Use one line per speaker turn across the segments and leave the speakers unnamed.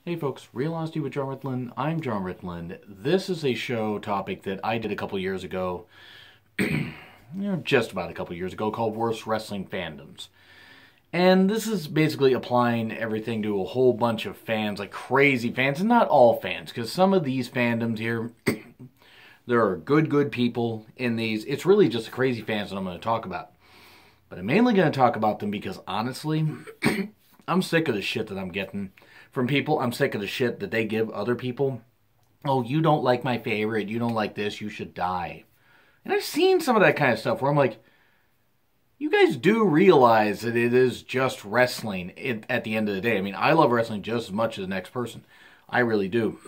Hey folks, Real Honesty with John Ritland. I'm John Ritland. This is a show topic that I did a couple years ago, just about a couple years ago, called Worst Wrestling Fandoms. And this is basically applying everything to a whole bunch of fans, like crazy fans, and not all fans, because some of these fandoms here, there are good people in these. It's really just the crazy fans that I'm going to talk about. But I'm mainly going to talk about them because, honestly, I'm sick of the shit that I'm getting from people. I'm sick of the shit that they give other people. Oh, you don't like my favorite. You don't like this. You should die. And I've seen some of that kind of stuff where I'm like, you guys do realize that it is just wrestling at the end of the day. I mean, I love wrestling just as much as the next person. I really do.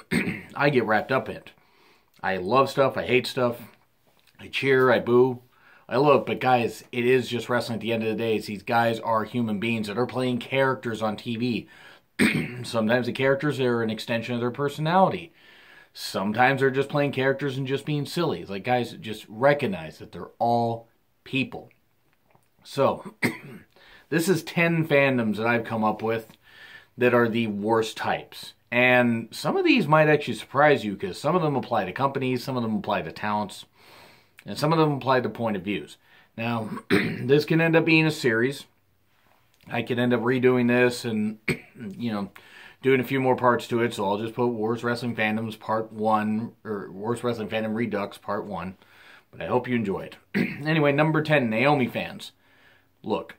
I get wrapped up in it. I love stuff. I hate stuff. I cheer. I boo. I love, but guys, it is just wrestling at the end of the day. These guys are human beings that are playing characters on TV. Sometimes the characters are an extension of their personality. Sometimes they're just playing characters and just being silly. It's like, guys, just recognize that they're all people. So, this is 10 fandoms that I've come up with that are the worst types. And some of these might actually surprise you because some of them apply to companies, some of them apply to talents, and some of them apply to point of views. Now, this can end up being a series. I could end up redoing this and, doing a few more parts to it. So I'll just put Worst Wrestling Fandoms Part 1, or Worst Wrestling Fandom Redux Part 1. But I hope you enjoy it. Anyway, number 10, Naomi fans. Look,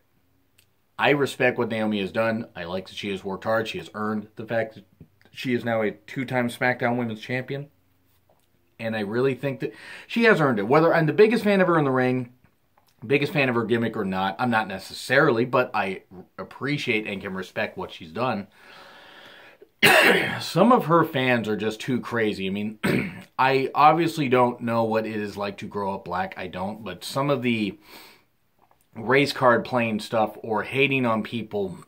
I respect what Naomi has done. I like that she has worked hard. She has earned the fact that she is now a 2-time SmackDown Women's Champion. And I really think that she has earned it. Whether I'm the biggest fan of her in the ring, biggest fan of her gimmick or not, I'm not necessarily, but I appreciate and can respect what she's done. Some of her fans are just too crazy. I mean, I obviously don't know what it is like to grow up black. I don't, but some of the race card playing stuff or hating on people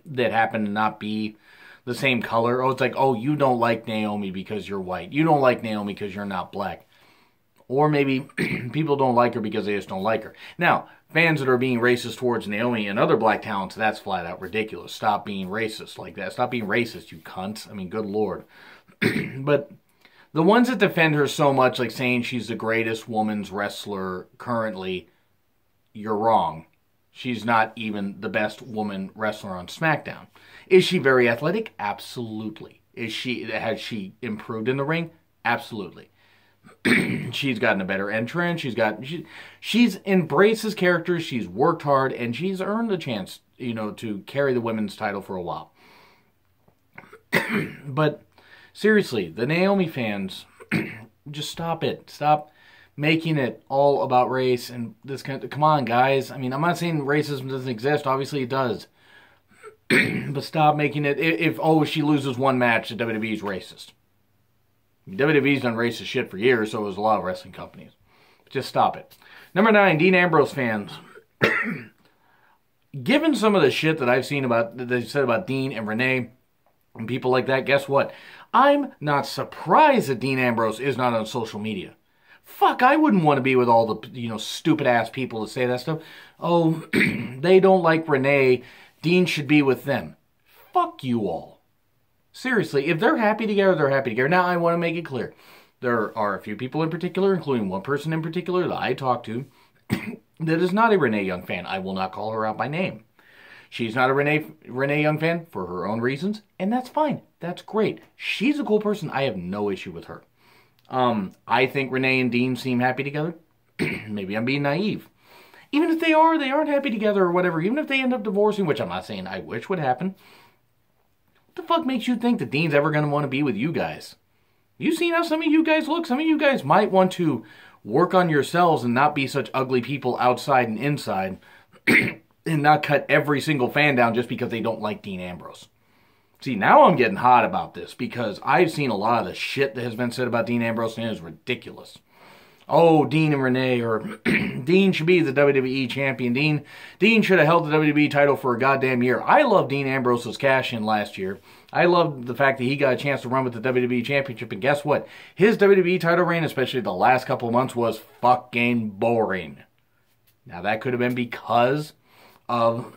that happen to not be the same color. Oh, it's like, oh, you don't like Naomi because you're white. You don't like Naomi because you're not black. Or maybe people don't like her because they just don't like her. Now, fans that are being racist towards Naomi and other black talents, that's flat out ridiculous. Stop being racist like that. Stop being racist, you cunts. I mean, good Lord. But the ones that defend her so much, like saying she's the greatest women's wrestler currently, you're wrong. She's not even the best woman wrestler on SmackDown. Is she very athletic? Absolutely. Has she improved in the ring? Absolutely. She's gotten a better entrance. She's embraced his character. She's worked hard, and she's earned the chance, to carry the women's title for a while. But seriously, the Naomi fans, just stop it. Stop making it all about race and this kind of, come on, guys. I mean, I'm not saying racism doesn't exist. Obviously, it does. But stop making it, if she loses one match, the WWE's racist. WWE's done racist shit for years, so has a lot of wrestling companies. Just stop it. Number 9, Dean Ambrose fans. Given some of the shit that I've seen that they said about Dean and Renee and people like that, guess what? I'm not surprised that Dean Ambrose is not on social media. Fuck, I wouldn't want to be with all the, stupid-ass people that say that stuff. Oh, they don't like Renee. Dean should be with them. Fuck you all. Seriously, if they're happy together, they're happy together. Now, I want to make it clear. There are a few people in particular, including one person in particular that I talk to, that is not a Renee Young fan. I will not call her out by name. She's not a Renee Young fan for her own reasons, and that's fine. That's great. She's a cool person. I have no issue with her. I think Renee and Dean seem happy together. Maybe I'm being naive. Even if they aren't happy together or whatever. Even if they end up divorcing, which I'm not saying I wish would happen. What the fuck makes you think that Dean's ever going to want to be with you guys? You seen how some of you guys look? Some of you guys might want to work on yourselves and not be such ugly people outside and inside. And not cut every single fan down just because they don't like Dean Ambrose. See, now I'm getting hot about this because I've seen a lot of the shit that has been said about Dean Ambrose and it is ridiculous. Oh, Dean and Renee, or Dean should be the WWE champion. Dean should have held the WWE title for a goddamn year. I love Dean Ambrose's cash-in last year. I love the fact that he got a chance to run with the WWE championship, and guess what? His WWE title reign, especially the last couple of months, was fucking boring. Now, that could have been because of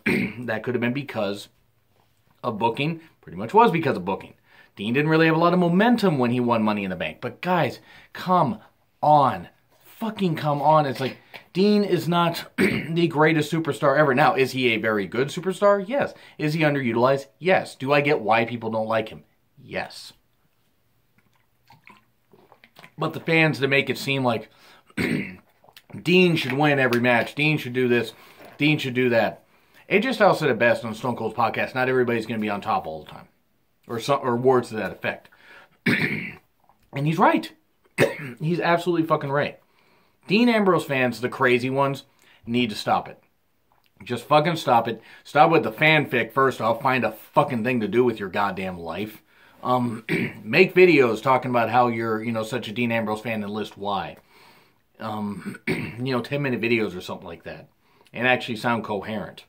booking. Pretty much was because of booking. Dean didn't really have a lot of momentum when he won Money in the Bank. But guys, come on. Fucking come on. It's like, Dean is not the greatest superstar ever. Now, is he a very good superstar? Yes. Is he underutilized? Yes. Do I get why people don't like him? Yes. But the fans to make it seem like Dean should win every match, Dean should do this, Dean should do that. AJ Styles said it best on Stone Cold's podcast, not everybody's going to be on top all the time. Or words to that effect. And he's right. He's absolutely fucking right. Dean Ambrose fans, the crazy ones, need to stop it. Just fucking stop it. Stop with the fanfic, first off. Find a fucking thing to do with your goddamn life. Make videos talking about how you're, such a Dean Ambrose fan and list why. 10-minute videos or something like that. And actually sound coherent.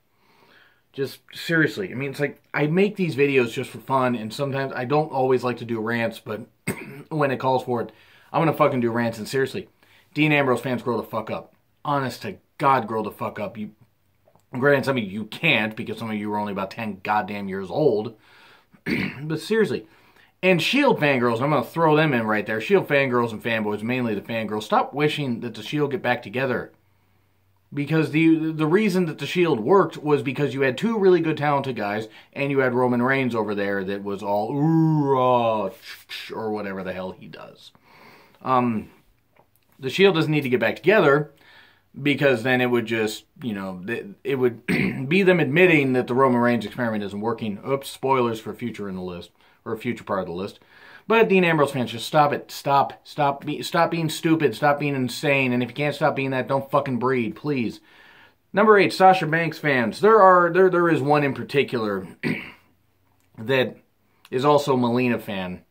Just, seriously, I mean, it's like, I make these videos just for fun, and sometimes I don't always like to do rants, but when it calls for it, I'm going to fucking do rants, and seriously, Dean Ambrose fans, grow the fuck up. Honest to God, grow the fuck up. Granted, some of you can't, because some of you are only about 10 goddamn years old, but seriously, and S.H.I.E.L.D. fangirls, I'm going to throw them in right there, S.H.I.E.L.D. fangirls and fanboys, mainly the fangirls, stop wishing that the S.H.I.E.L.D. get back together. Because the reason that the S.H.I.E.L.D. worked was because you had two really good talented guys, and you had Roman Reigns over there that was all, or whatever the hell he does. The S.H.I.E.L.D. doesn't need to get back together, because then it would just, it would be them admitting that the Roman Reigns experiment isn't working. Oops, spoilers for future in the list, or a future part of the list. But Dean Ambrose fans, just stop it. Stop being stupid. Stop being insane. And if you can't stop being that, don't fucking breed, please. Number 8, Sasha Banks fans. There is one in particular that is also a Melina fan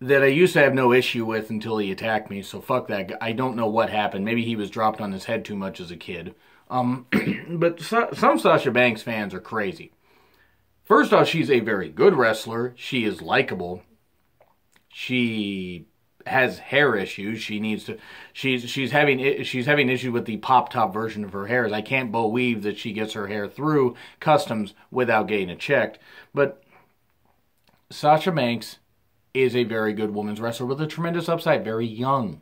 that I used to have no issue with until he attacked me. So fuck that guy. I don't know what happened. Maybe he was dropped on his head too much as a kid. But some Sasha Banks fans are crazy. First off, she's a very good wrestler. She is likable. She has hair issues. She needs to. She's having issues with the pop top version of her hair. I can't believe that she gets her hair through customs without getting it checked. But Sasha Banks is a very good women's wrestler with a tremendous upside. Very young.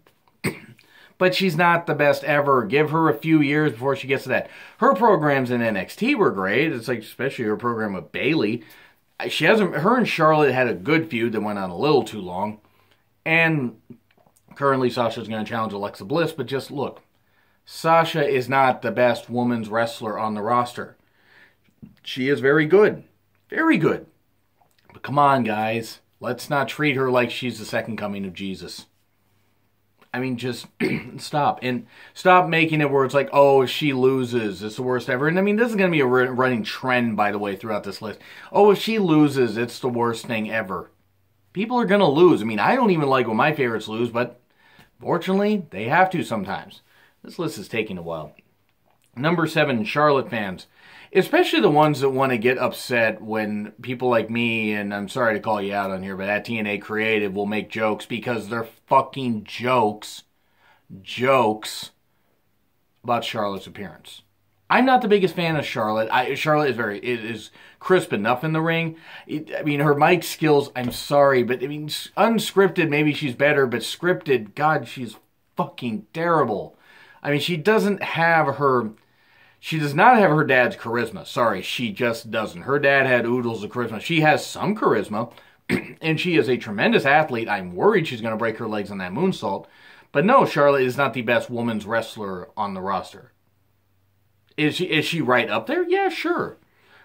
But she's not the best ever. Give her a few years before she gets to that. Her programs in NXT were great. It's like, especially her program with Bayley. Her and Charlotte had a good feud that went on a little too long. And currently Sasha's going to challenge Alexa Bliss. But just look, Sasha is not the best women's wrestler on the roster. She is very good. Very good. But come on, guys. Let's not treat her like she's the second coming of Jesus. I mean, just stop. And stop making it where it's like, oh, if she loses, it's the worst ever. And I mean, this is going to be a running trend, by the way, throughout this list. Oh, if she loses, it's the worst thing ever. People are going to lose. I mean, I don't even like when my favorites lose, but fortunately, they have to sometimes. This list is taking a while. Number 7, Charlotte fans. Especially the ones that want to get upset when people like me, and I'm sorry to call you out on here, but at TNA Creative will make jokes because they're fucking jokes about Charlotte's appearance. I'm not the biggest fan of Charlotte. Charlotte is crisp enough in the ring. I mean, her mic skills, I'm sorry, but I mean, unscripted, maybe she's better, but scripted, God, she's fucking terrible. I mean, she does not have her dad's charisma. Sorry, she just doesn't. Her dad had oodles of charisma. She has some charisma, and she is a tremendous athlete. I'm worried she's going to break her legs on that moonsault. But no, Charlotte is not the best women's wrestler on the roster. Is she right up there? Yeah, sure.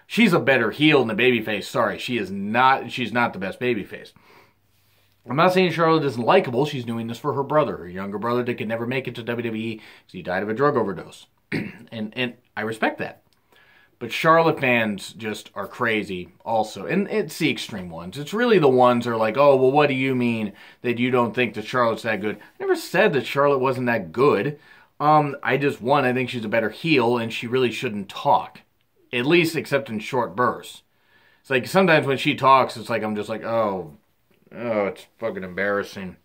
She's a better heel than a babyface. Sorry, she's not the best babyface. I'm not saying Charlotte isn't likable. She's doing this for her brother, her younger brother that could never make it to WWE because he died of a drug overdose. and I respect that. But Charlotte fans just are crazy also. And it's the extreme ones. It's really the ones that are like, oh, well, what do you mean that you don't think that Charlotte's that good? I never said that Charlotte wasn't that good. I think she's a better heel, and she really shouldn't talk. At least except in short bursts. It's like sometimes when she talks, it's like I'm just like, oh, it's fucking embarrassing.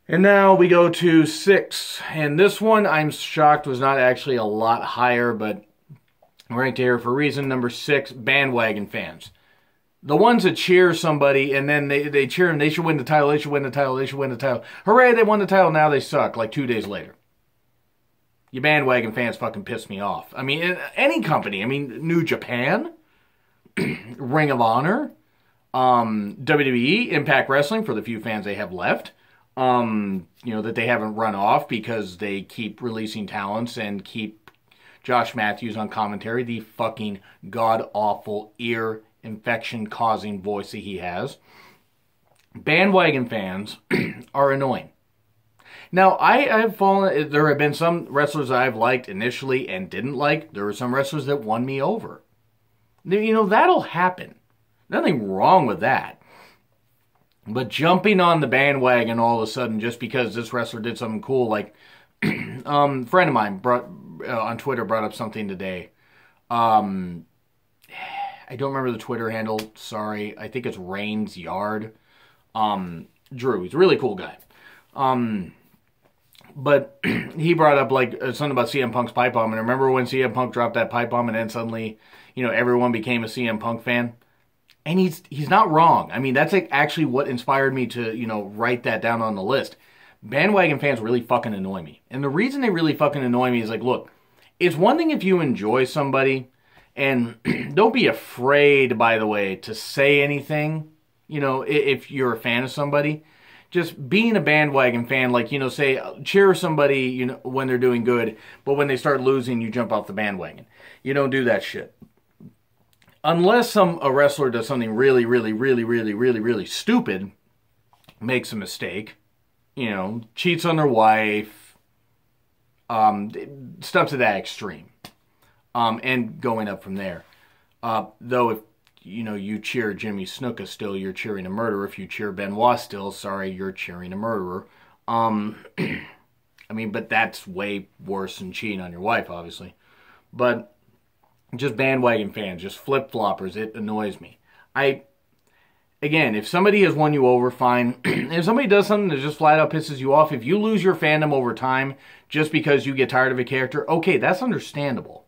And now we go to 6. And this one, I'm shocked, was not actually a lot higher, but ranked here for a reason. Number 6, Bandwagon Fans. The ones that cheer somebody and then they cheer them, they should win the title, they should win the title, they should win the title. Hooray, they won the title, now they suck, like 2 days later. You bandwagon fans fucking piss me off. I mean, any company. I mean, New Japan, Ring of Honor, WWE, Impact Wrestling, for the few fans they have left. That they haven't run off because they keep releasing talents and keep Josh Matthews on commentary, the fucking god-awful ear infection-causing voice that he has. Bandwagon fans are annoying. Now, there have been some wrestlers I've liked initially and didn't like. There were some wrestlers that won me over. That'll happen. Nothing wrong with that. But jumping on the bandwagon all of a sudden just because this wrestler did something cool, like a friend of mine on Twitter brought up something today. I don't remember the Twitter handle. Sorry. I think it's Rain's Yard. Drew. He's a really cool guy. But he brought up something about CM Punk's pipe bomb. And remember when CM Punk dropped that pipe bomb and then suddenly, everyone became a CM Punk fan? And he's not wrong. I mean, that's actually what inspired me to, write that down on the list. Bandwagon fans really fucking annoy me. And the reason they really fucking annoy me is look, it's one thing if you enjoy somebody, and don't be afraid, by the way, to say anything, if you're a fan of somebody. Just being a bandwagon fan, say, cheer somebody, when they're doing good, but when they start losing, you jump off the bandwagon. You don't do that shit. Unless a wrestler does something really, really, really, really, really, really stupid, makes a mistake, cheats on their wife, stuff to that extreme, and going up from there. Though if you cheer Jimmy Snuka still, you're cheering a murderer. If you cheer Benoit still, sorry, you're cheering a murderer. But that's way worse than cheating on your wife, obviously. But just bandwagon fans, just flip-floppers, it annoys me. Again, if somebody has won you over, fine. If somebody does something that just flat out pisses you off, if you lose your fandom over time just because you get tired of a character, okay, that's understandable.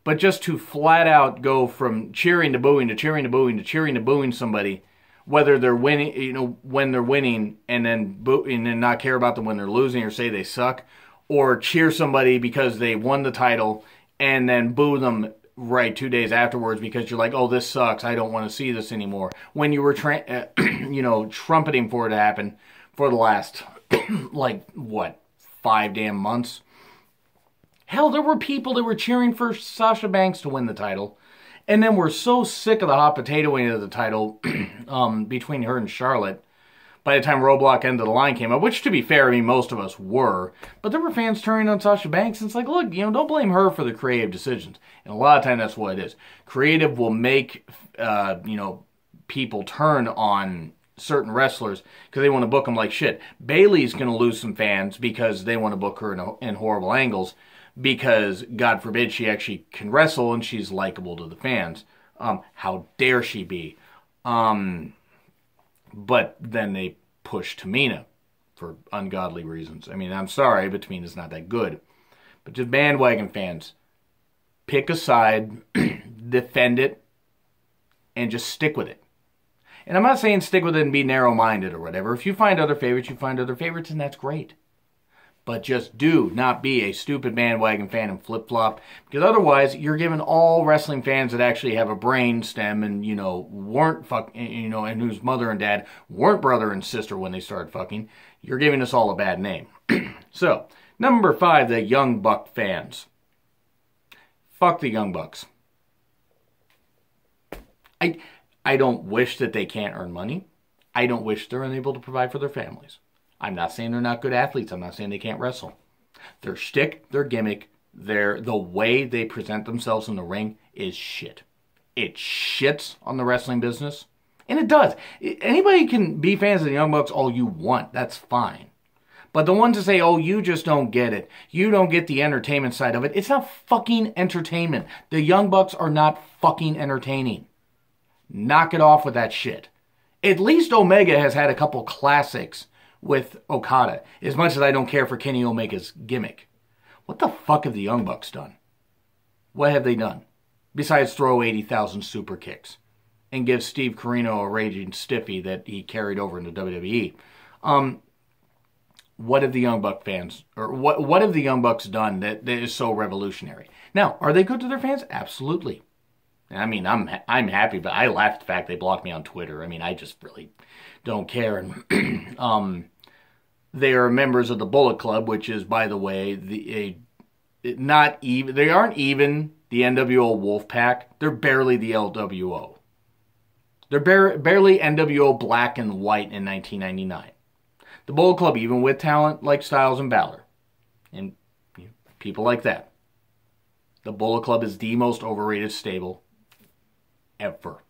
But just to flat out go from cheering to booing to cheering to booing to cheering to booing somebody, whether they're winning, when they're winning, and then boo and then not care about them when they're losing or say they suck, or cheer somebody because they won the title and then boo them right 2 days afterwards because you're like, oh, this sucks, I don't want to see this anymore. When you were trumpeting for it to happen for the last 5 damn months. Hell, there were people that were cheering for Sasha Banks to win the title. And then we're so sick of the hot potatoing of the title between her and Charlotte by the time Roadblock End of the Line came up, which, to be fair, most of us were. But there were fans turning on Sasha Banks, and it's look, don't blame her for the creative decisions. And a lot of time that's what it is. Creative will make, people turn on certain wrestlers because they want to book them like shit. Bayley's going to lose some fans because they want to book her in horrible angles. Because, God forbid, she actually can wrestle and she's likable to the fans. How dare she be? But then they push Tamina for ungodly reasons. I'm sorry, but Tamina's not that good. But just bandwagon fans, pick a side, defend it, and just stick with it. And I'm not saying stick with it and be narrow-minded or whatever. If you find other favorites, you find other favorites, and that's great. But just do not be a stupid bandwagon fan and flip-flop. Because otherwise, you're giving all wrestling fans that actually have a brain stem and, weren't and whose mother and dad weren't brother and sister when they started fucking, you're giving us all a bad name. So, number 5, the Young Buck fans. Fuck the Young Bucks. I don't wish that they can't earn money. I don't wish they're unable to provide for their families. I'm not saying they're not good athletes. I'm not saying they can't wrestle. Their shtick, their gimmick, the way they present themselves in the ring is shit. It shits on the wrestling business. And it does. Anybody can be fans of the Young Bucks all you want. That's fine. But the ones that say, oh, you just don't get it. You don't get the entertainment side of it. It's not fucking entertainment. The Young Bucks are not fucking entertaining. Knock it off with that shit. At least Omega has had a couple classics with Okada, as much as I don't care for Kenny Omega's gimmick. What the fuck have the Young Bucks done? What have they done? Besides throw 80,000 super kicks. and give Steve Corino a raging stiffy that he carried over into WWE. What have the Young Buck fans, or what have the Young Bucks done that is so revolutionary? Now, are they good to their fans? Absolutely. I mean, I'm happy, but I laugh at the fact they blocked me on Twitter. I mean, I just really don't care. And they are members of the Bullet Club, which is, by the way, they aren't even the NWO Wolfpack. They're barely the LWO. They're barely NWO Black and White in 1999. The Bullet Club, even with talent like Styles and Balor, and people like that, the Bullet Club is the most overrated stable ever.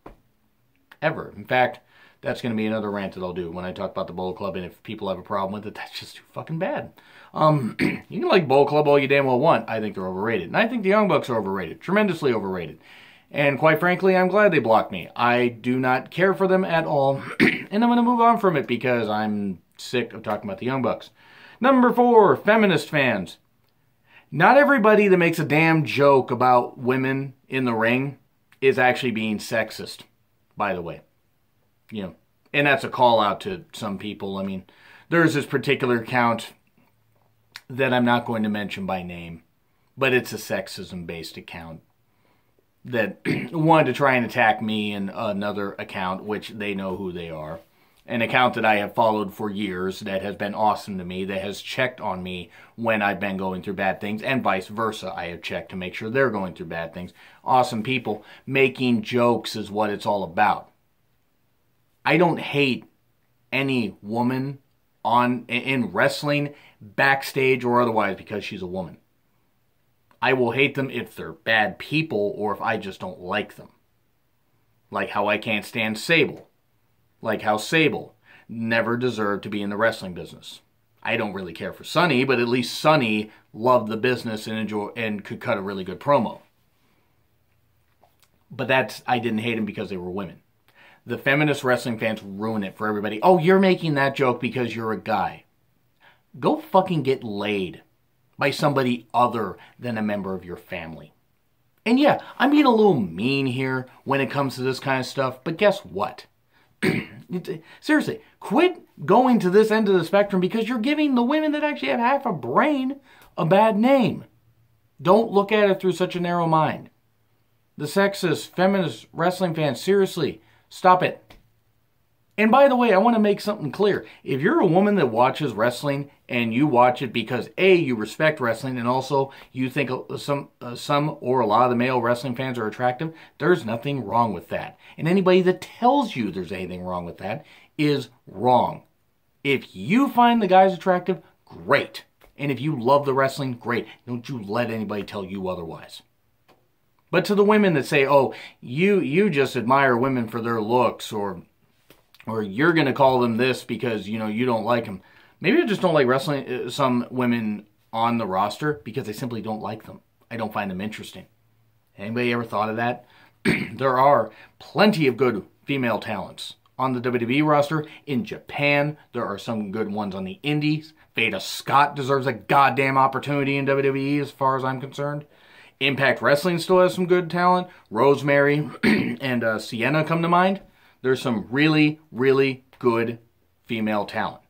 Ever. In fact, that's going to be another rant that I'll do when I talk about the Bullet Club, and if people have a problem with it, that's just too fucking bad. You can like Bullet Club all you damn well want. I think they're overrated. And I think the Young Bucks are overrated. Tremendously overrated. And quite frankly, I'm glad they blocked me. I do not care for them at all. And I'm going to move on from it because I'm sick of talking about the Young Bucks. Number 4, Feminist Fans. Not everybody that makes a damn joke about women in the ring is actually being sexist, by the way. You know, and that's a call out to some people. I mean, there's this particular account that I'm not going to mention by name, but it's a sexism-based account that wanted to try and attack me and another account, which they know who they are. An account that I have followed for years that has been awesome to me, that has checked on me when I've been going through bad things, and vice versa. I have checked to make sure they're going through bad things. Awesome people. Making jokes is what it's all about. I don't hate any woman in wrestling, backstage or otherwise, because she's a woman. I will hate them if they're bad people or if I just don't like them. Like how I can't stand Sable. Like how Sable never deserved to be in the wrestling business. I don't really care for Sunny, but at least Sunny loved the business and could cut a really good promo. But I didn't hate him because they were women. The feminist wrestling fans ruin it for everybody. Oh, you're making that joke because you're a guy. Go fucking get laid by somebody other than a member of your family. And yeah, I'm being a little mean here when it comes to this kind of stuff, but guess what? Seriously, quit going to this end of the spectrum because you're giving the women that actually have half a brain a bad name. Don't look at it through such a narrow mind. The sexist, feminist wrestling fans, seriously, stop it. And by the way, I want to make something clear. If you're a woman that watches wrestling and you watch it because A, you respect wrestling and also you think some or a lot of the male wrestling fans are attractive, there's nothing wrong with that. And anybody that tells you there's anything wrong with that is wrong. If you find the guys attractive, great. And if you love the wrestling, great. Don't you let anybody tell you otherwise. But to the women that say, oh, you just admire women for their looks or you're going to call them this because, you don't like them. Maybe I just don't like wrestling some women on the roster because I simply don't like them. I don't find them interesting. Anybody ever thought of that? There are plenty of good female talents on the WWE roster. In Japan, there are some good ones on the indies. Veda Scott deserves a goddamn opportunity in WWE as far as I'm concerned. Impact Wrestling still has some good talent. Rosemary and Sienna come to mind. There's some really, really good female talent.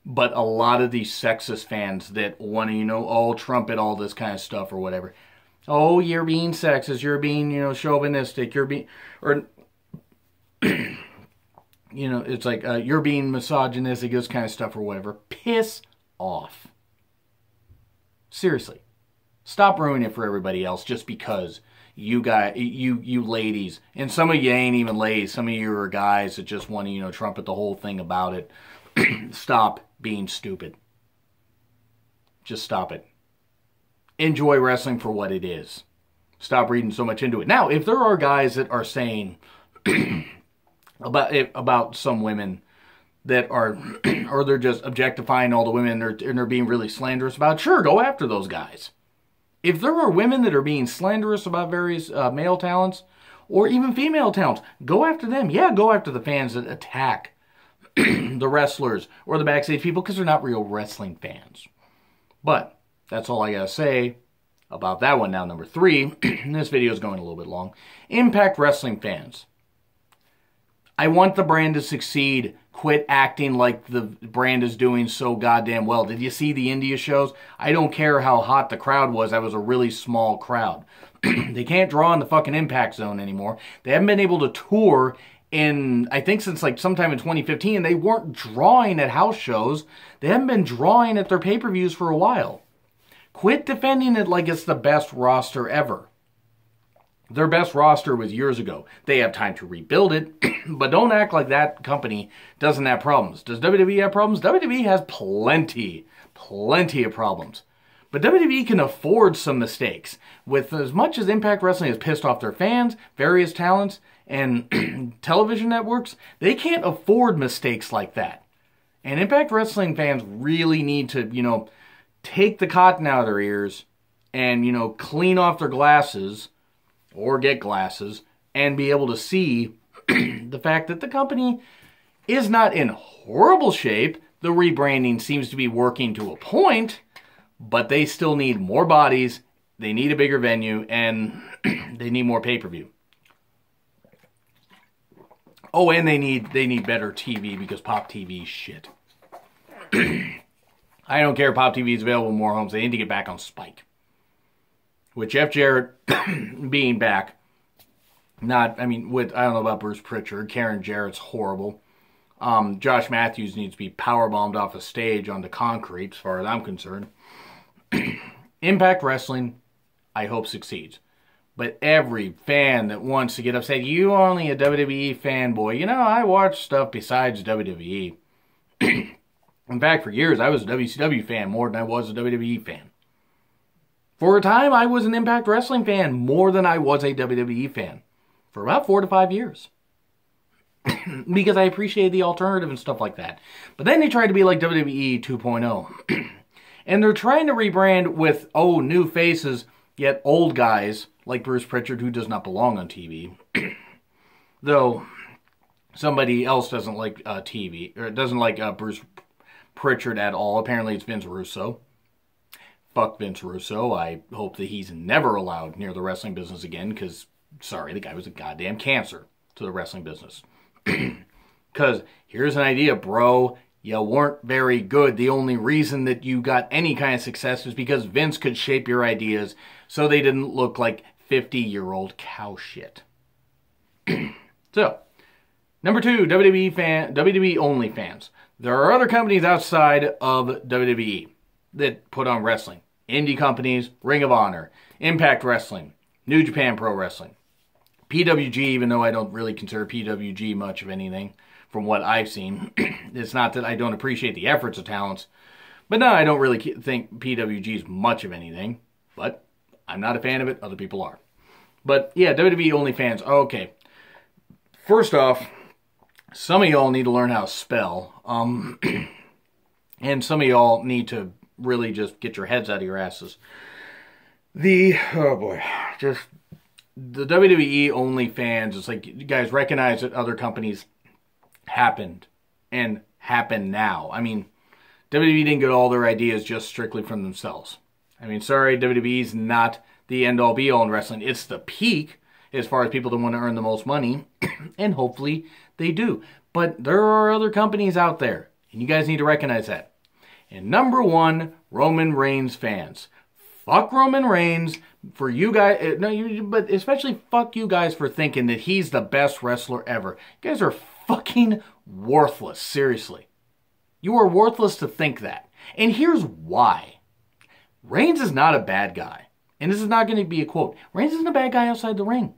But a lot of these sexist fans that want to, trumpet all this kind of stuff or whatever. Oh, you're being sexist. You're being, chauvinistic. You're being, or, it's like you're being misogynistic, this kind of stuff or whatever. Piss off. Seriously. Stop ruining it for everybody else just because you ladies, and some of you ain't even ladies, some of you are guys that just want to, trumpet the whole thing about it. Stop being stupid. Just stop it. Enjoy wrestling for what it is. Stop reading so much into it. Now, if there are guys that are saying about some women that are, or they're just objectifying all the women and they're being really slanderous about, sure, go after those guys. If there are women that are being slanderous about various male talents, or even female talents, go after them. Yeah, go after the fans that attack the wrestlers or the backstage people because they're not real wrestling fans. But that's all I got to say about that one. Now, number 3, and this video is going a little bit long. Impact Wrestling Fans. I want the brand to succeed. Quit acting like the brand is doing so goddamn well. Did you see the India shows? I don't care how hot the crowd was. I was a really small crowd. They can't draw in the fucking Impact Zone anymore. They haven't been able to tour in, I think since like sometime in 2015. They weren't drawing at house shows. They haven't been drawing at their pay-per-views for a while. Quit defending it like it's the best roster ever. Their best roster was years ago. They have time to rebuild it, but don't act like that company doesn't have problems. Does WWE have problems? WWE has plenty of problems. But WWE can afford some mistakes. With as much as Impact Wrestling has pissed off their fans, various talents, and television networks, they can't afford mistakes like that. And Impact Wrestling fans really need to, take the cotton out of their ears and, clean off their glasses or get glasses and be able to see the fact that the company is not in horrible shape. The rebranding seems to be working to a point, but they still need more bodies, they need a bigger venue, and they need more pay-per-view. Oh, and they need better TV because Pop TV is shit. I don't care if Pop TV is available in more homes. They need to get back on Spike. With Jeff Jarrett being back, I don't know about Bruce Pritchard. Karen Jarrett's horrible. Josh Matthews needs to be powerbombed off a stage onto concrete, as far as I'm concerned. Impact Wrestling, I hope, succeeds. But every fan that wants to get upset, you only a WWE fanboy. I watch stuff besides WWE. In fact, for years, I was a WCW fan more than I was a WWE fan. For a time, I was an Impact Wrestling fan more than I was a WWE fan. For about 4 to 5 years. Because I appreciated the alternative and stuff like that. But then they tried to be like WWE 2.0. And they're trying to rebrand with, new faces, yet old guys like Bruce Pritchard, who does not belong on TV. Though, somebody else doesn't like TV, or doesn't like Bruce Pritchard at all. Apparently it's Vince Russo. Fuck Vince Russo. I hope that he's never allowed near the wrestling business again, because, sorry, the guy was a goddamn cancer to the wrestling business. Because, here's an idea, bro. You weren't very good. The only reason that you got any kind of success is because Vince could shape your ideas so they didn't look like 50-year-old cow shit. So, number 2, WWE only fans. There are other companies outside of WWE that put on wrestling. Indie companies, Ring of Honor, Impact Wrestling, New Japan Pro Wrestling. PWG, even though I don't really consider PWG much of anything from what I've seen. It's not that I don't appreciate the efforts of talents, but no, I don't really think PWG is much of anything. But I'm not a fan of it. Other people are. But yeah, WWE only fans. Okay. First off, some of y'all need to learn how to spell. And some of y'all need to really just get your heads out of your asses. The WWE only fans, it's like, you guys recognize that other companies happened and happen now. I mean, WWE didn't get all their ideas just strictly from themselves. I mean, sorry, WWE's not the end-all be-all in wrestling. It's the peak as far as people that want to earn the most money, and hopefully they do. But there are other companies out there, and you guys need to recognize that. And number 1, Roman Reigns fans. Fuck Roman Reigns for you guys, but especially fuck you guys for thinking that he's the best wrestler ever. You guys are fucking worthless, seriously. You are worthless to think that. And here's why. Reigns is not a bad guy. And this is not going to be a quote. Reigns isn't a bad guy outside the ring.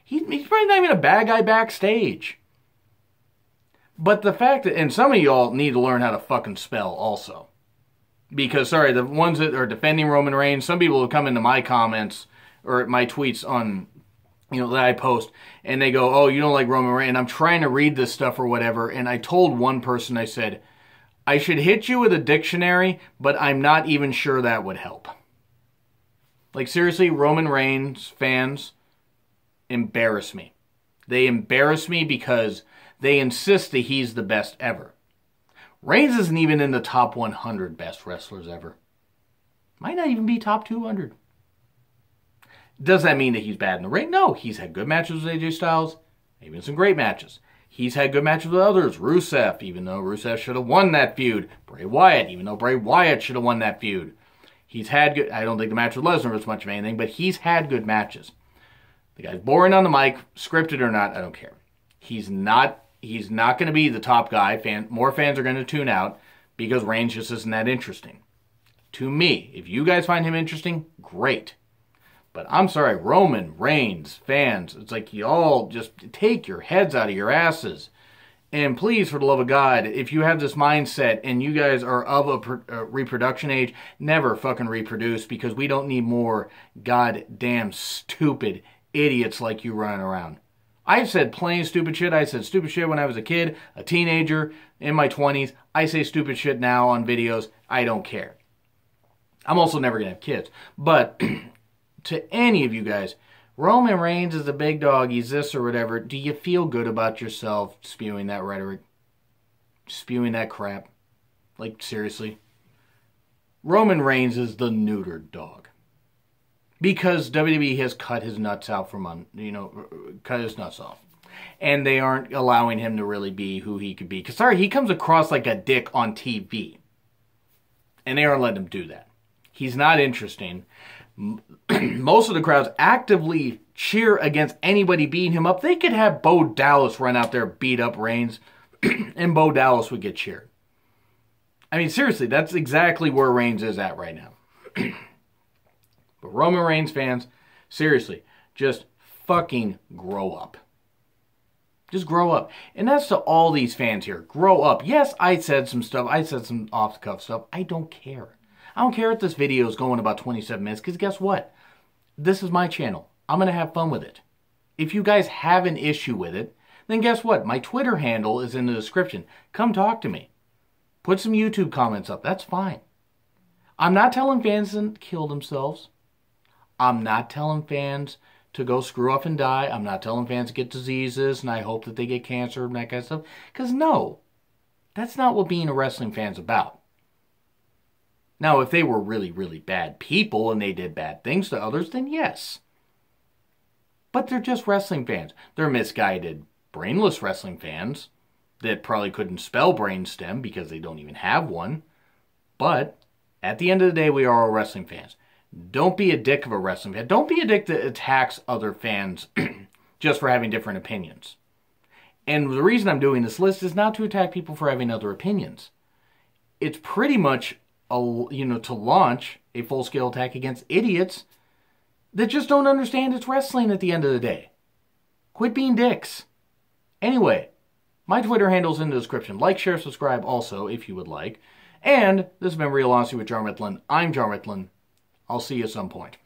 He's probably not even a bad guy backstage. But the fact that, and some of y'all need to learn how to fucking spell also. Because, sorry, the ones that are defending Roman Reigns, some people will come into my comments or my tweets on, that I post, and they go, oh, you don't like Roman Reigns. And I'm trying to read this stuff or whatever, and I told one person, I said, I should hit you with a dictionary, but I'm not even sure that would help. Like, seriously, Roman Reigns fans embarrass me. They embarrass me because they insist that he's the best ever. Reigns isn't even in the top 100 best wrestlers ever. Might not even be top 200. Does that mean that he's bad in the ring? No, he's had good matches with AJ Styles, even some great matches. He's had good matches with others. Rusev, even though Rusev should have won that feud. Bray Wyatt, even though Bray Wyatt should have won that feud. He's had good... I don't think the match with Lesnar was much of anything, but he's had good matches. The guy's boring on the mic, scripted or not, I don't care. He's not going to be the top guy. More fans are going to tune out because Reigns just isn't that interesting. To me, if you guys find him interesting, great. But I'm sorry, Roman Reigns fans, it's like you all just take your heads out of your asses. And please, for the love of God, if you have this mindset and you guys are of a reproduction age, never fucking reproduce, because we don't need more goddamn stupid idiots like you running around. I've said plain stupid shit. I said stupid shit when I was a kid, a teenager, in my 20s. I say stupid shit now on videos. I don't care. I'm also never going to have kids. But to any of you guys, Roman Reigns is a big dog, he's this or whatever. Do you feel good about yourself spewing that rhetoric? Spewing that crap? Like, seriously? Roman Reigns is the neutered dog. Because WWE has cut his nuts out cut his nuts off. And they aren't allowing him to really be who he could be. Because, sorry, he comes across like a dick on TV. And they aren't letting him do that. He's not interesting. Most of the crowds actively cheer against anybody beating him up. They could have Bo Dallas run out there, beat up Reigns, and Bo Dallas would get cheered. I mean, seriously, that's exactly where Reigns is at right now. But Roman Reigns fans, seriously, just fucking grow up. Just grow up. And that's to all these fans here. Grow up. Yes, I said some stuff. I said some off-the-cuff stuff. I don't care. I don't care if this video is going about 27 minutes, because guess what? This is my channel. I'm going to have fun with it. If you guys have an issue with it, then guess what? My Twitter handle is in the description. Come talk to me. Put some YouTube comments up. That's fine. I'm not telling fans to kill themselves. I'm not telling fans to go screw up and die. I'm not telling fans to get diseases and I hope that they get cancer and that kind of stuff. Because no, that's not what being a wrestling fan's about. Now, if they were really, really bad people and they did bad things to others, then yes. But they're just wrestling fans. They're misguided, brainless wrestling fans that probably couldn't spell brainstem because they don't even have one. But at the end of the day, we are all wrestling fans. Don't be a dick of a wrestling fan. Don't be a dick that attacks other fans just for having different opinions. And the reason I'm doing this list is not to attack people for having other opinions. It's pretty much to launch a full-scale attack against idiots that just don't understand it's wrestling at the end of the day. Quit being dicks. Anyway, my Twitter handle's in the description. Like, share, subscribe also if you would like. And this has been Real Honesty with John Ritlin. I'm John Ritlin. I'll see you at some point.